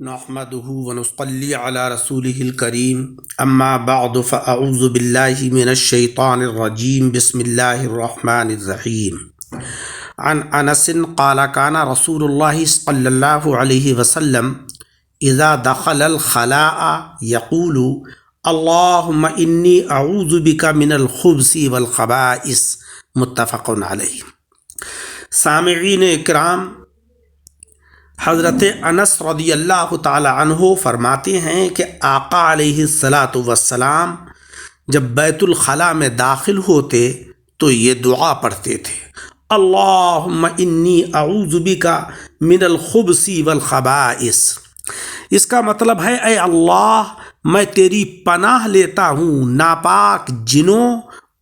نحمده ونصلي على رسوله الكريم اما بعد فاعوذ بالله من الشيطان الرجيم بسم الله الرحمن الرحيم عن انس قال كان رسول الله صلى الله عليه وسلم اذا دخل الخلاء يقول اللهم اني اعوذ بك من الخبث والخبائث متفق علیہ۔ سامعین اکرام، حضرت انس رضی اللہ تعالی عنہ فرماتے ہیں کہ آقا علیہ السلام جب بیت الخلاء میں داخل ہوتے تو یہ دعا پڑھتے تھے، اللہم انی اعوذ بک من الخبث والخبائث۔ اس کا مطلب ہے اے اللہ، میں تیری پناہ لیتا ہوں ناپاک جنوں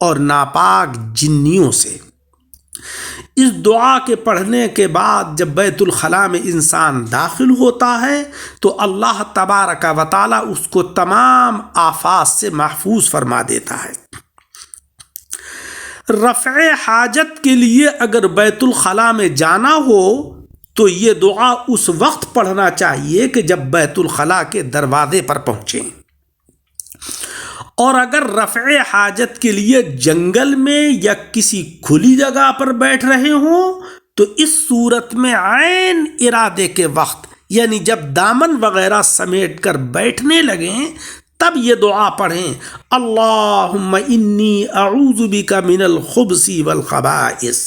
اور ناپاک جنیوں سے۔ اس دعا کے پڑھنے کے بعد جب بیت الخلاء میں انسان داخل ہوتا ہے تو اللہ تبارک و تعالی اس کو تمام آفات سے محفوظ فرما دیتا ہے۔ رفع حاجت کے لیے اگر بیت الخلاء میں جانا ہو تو یہ دعا اس وقت پڑھنا چاہیے کہ جب بیت الخلاء کے دروازے پر پہنچیں، اور اگر رفع حاجت کے لیے جنگل میں یا کسی کھلی جگہ پر بیٹھ رہے ہوں تو اس صورت میں عین ارادے کے وقت، یعنی جب دامن وغیرہ سمیٹ کر بیٹھنے لگیں تب یہ دعا پڑھیں، اللہم انی اعوذ بک من الخبث والخبائث۔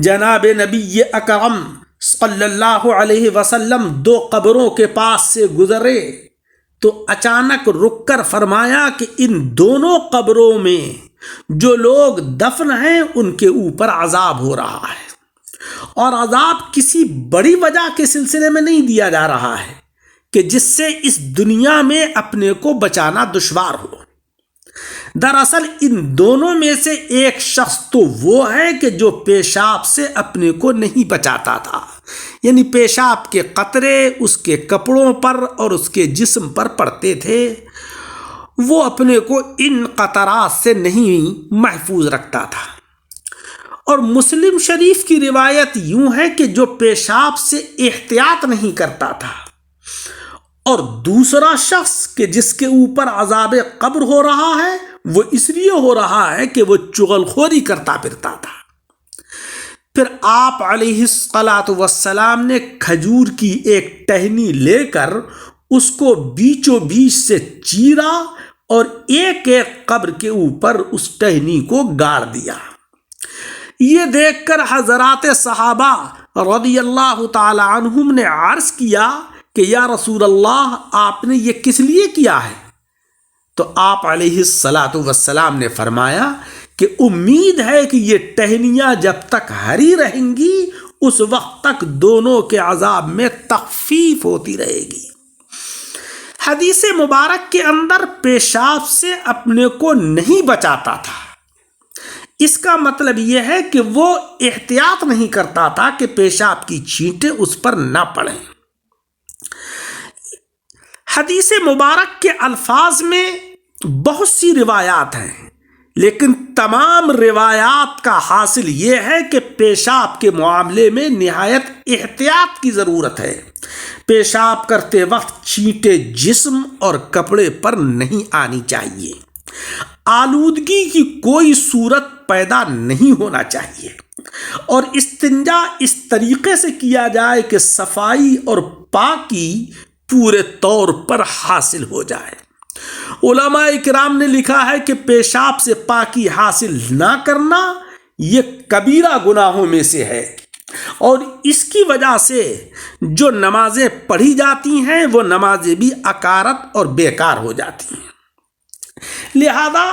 جناب نبی اکرم صلی اللہ علیہ وسلم دو قبروں کے پاس سے گزرے تو اچانک رک کر فرمایا کہ ان دونوں قبروں میں جو لوگ دفن ہیں ان کے اوپر عذاب ہو رہا ہے، اور عذاب کسی بڑی وجہ کے سلسلے میں نہیں دیا جا رہا ہے کہ جس سے اس دنیا میں اپنے کو بچانا دشوار ہو۔ دراصل ان دونوں میں سے ایک شخص تو وہ ہے کہ جو پیشاب سے اپنے کو نہیں بچاتا تھا، یعنی پیشاب کے قطرے اس کے کپڑوں پر اور اس کے جسم پر پڑتے تھے، وہ اپنے کو ان قطرات سے نہیں محفوظ رکھتا تھا۔ اور مسلم شریف کی روایت یوں ہے کہ جو پیشاب سے احتیاط نہیں کرتا تھا، اور دوسرا شخص کہ جس کے اوپر عذاب قبر ہو رہا ہے وہ اس لیے ہو رہا ہے کہ وہ چغل خوری کرتا پھرتا تھا۔ پھر آپ علیہ السلام نے کھجور کی ایک ٹہنی لے کر اس کو بیچوں بیچ سے چیرا اور ایک ایک قبر کے اوپر اس ٹہنی کو گاڑ دیا۔ یہ دیکھ کر حضرات صحابہ رضی اللہ تعالی عنہم نے عرض کیا کہ یا رسول اللہ، آپ نے یہ کس لیے کیا ہے؟ تو آپ علیہ السلام نے فرمایا کہ امید ہے کہ یہ ٹہنیاں جب تک ہری رہیں گی اس وقت تک دونوں کے عذاب میں تخفیف ہوتی رہے گی۔ حدیث مبارک کے اندر پیشاب سے اپنے کو نہیں بچاتا تھا، اس کا مطلب یہ ہے کہ وہ احتیاط نہیں کرتا تھا کہ پیشاب کی چھینٹیں اس پر نہ پڑیں۔ حدیث مبارک کے الفاظ میں بہت سی روایات ہیں، لیکن تمام روایات کا حاصل یہ ہے کہ پیشاب کے معاملے میں نہایت احتیاط کی ضرورت ہے۔ پیشاب کرتے وقت چھینٹیں جسم اور کپڑے پر نہیں آنی چاہیے، آلودگی کی کوئی صورت پیدا نہیں ہونا چاہیے، اور استنجا اس طریقے سے کیا جائے کہ صفائی اور پاکی پورے طور پر حاصل ہو جائے۔ علماء کرام نے لکھا ہے کہ پیشاب سے پاکی حاصل نہ کرنا یہ کبیرہ گناہوں میں سے ہے، اور اس کی وجہ سے جو نمازیں پڑھی جاتی ہیں وہ نمازیں بھی عکارت اور بیکار ہو جاتی ہیں۔ لہذا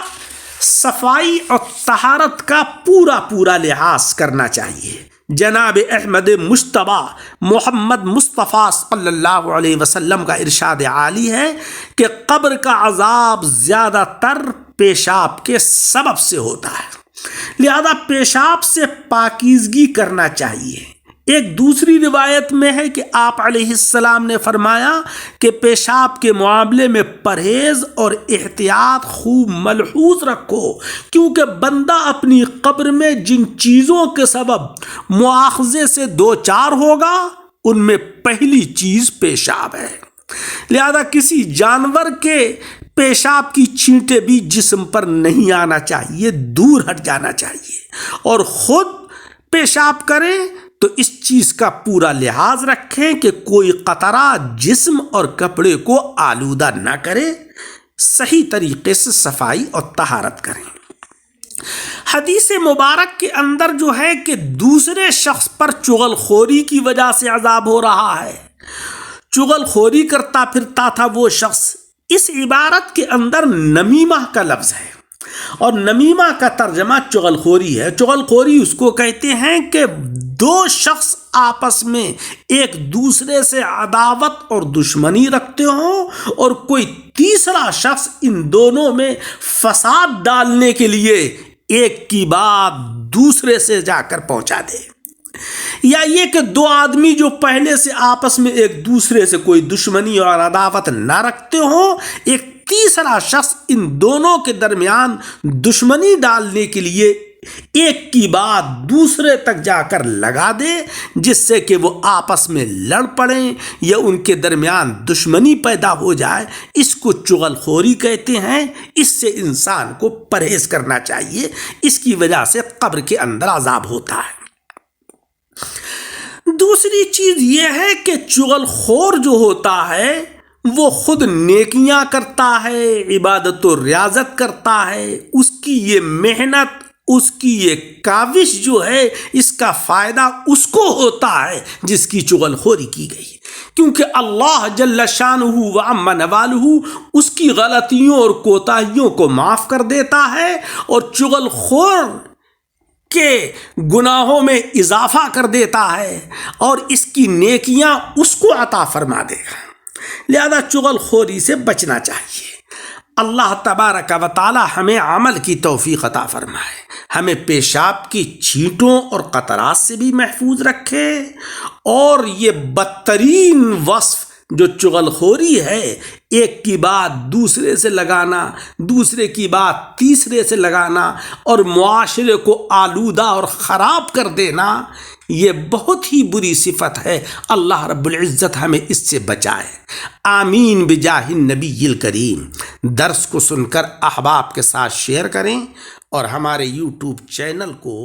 صفائی اور طہارت کا پورا لحاظ کرنا چاہیے۔ جناب احمد مجتبی محمد مصطفیٰ صلی اللہ علیہ وسلم کا ارشاد عالی ہے کہ قبر کا عذاب زیادہ تر پیشاب کے سبب سے ہوتا ہے، لہذا پیشاب سے پاکیزگی کرنا چاہیے۔ ایک دوسری روایت میں ہے کہ آپ علیہ السلام نے فرمایا کہ پیشاب کے معاملے میں پرہیز اور احتیاط خوب ملحوظ رکھو، کیونکہ بندہ اپنی قبر میں جن چیزوں کے سبب مواخذے سے دوچار ہوگا ان میں پہلی چیز پیشاب ہے۔ لہذا کسی جانور کے پیشاب کی چھینٹیں بھی جسم پر نہیں آنا چاہیے، دور ہٹ جانا چاہیے، اور خود پیشاب کریں تو اس چیز کا پورا لحاظ رکھیں کہ کوئی قطرہ جسم اور کپڑے کو آلودہ نہ کرے، صحیح طریقے سے صفائی اور طہارت کریں۔ حدیث مبارک کے اندر جو ہے کہ دوسرے شخص پر چغل خوری کی وجہ سے عذاب ہو رہا ہے، چغل خوری کرتا پھرتا تھا وہ شخص، اس عبارت کے اندر نمیمہ کا لفظ ہے، اور نمیمہ کا ترجمہ چغل خوری ہے۔ چغل خوری اس کو کہتے ہیں کہ دو شخص آپس میں ایک دوسرے سے عداوت اور دشمنی رکھتے ہوں، اور کوئی تیسرا شخص ان دونوں میں فساد ڈالنے کے لیے ایک کی بات دوسرے سے جا کر پہنچا دے، یا یہ کہ دو آدمی جو پہلے سے آپس میں ایک دوسرے سے کوئی دشمنی اور عداوت نہ رکھتے ہوں، ایک تیسرا شخص ان دونوں کے درمیان دشمنی ڈالنے کے لیے ایک کی بات دوسرے تک جا کر لگا دے، جس سے کہ وہ آپس میں لڑ پڑیں یا ان کے درمیان دشمنی پیدا ہو جائے، اس کو چغل خوری کہتے ہیں۔ اس سے انسان کو پرہیز کرنا چاہیے، اس کی وجہ سے قبر کے اندر عذاب ہوتا ہے۔ دوسری چیز یہ ہے کہ چغل خور جو ہوتا ہے وہ خود نیکیاں کرتا ہے، عبادت و ریاضت کرتا ہے، اس کی یہ محنت، اس کی یہ کاوش جو ہے، اس کا فائدہ اس کو ہوتا ہے جس کی چغل خوری کی گئی، کیونکہ اللہ جل شانہ و عم نوالہ اس کی غلطیوں اور کوتاہیوں کو معاف کر دیتا ہے، اور چغل خور کے گناہوں میں اضافہ کر دیتا ہے، اور اس کی نیکیاں اس کو عطا فرما دے گا۔ لہذا چغل خوری سے بچنا چاہیے۔ اللہ تبارک و تعالی ہمیں عمل کی توفیق عطا فرمائے، ہمیں پیشاب کی چھینٹوں اور قطرات سے بھی محفوظ رکھے، اور یہ بدترین وصف جو چغل خوری ہے، ایک کی بات دوسرے سے لگانا، دوسرے کی بات تیسرے سے لگانا، اور معاشرے کو آلودہ اور خراب کر دینا، یہ بہت ہی بری صفت ہے۔ اللہ رب العزت ہمیں اس سے بچائے، آمین بجاہ النبی الکریم۔ درس کو سن کر احباب کے ساتھ شیئر کریں، اور ہمارے یوٹیوب چینل کو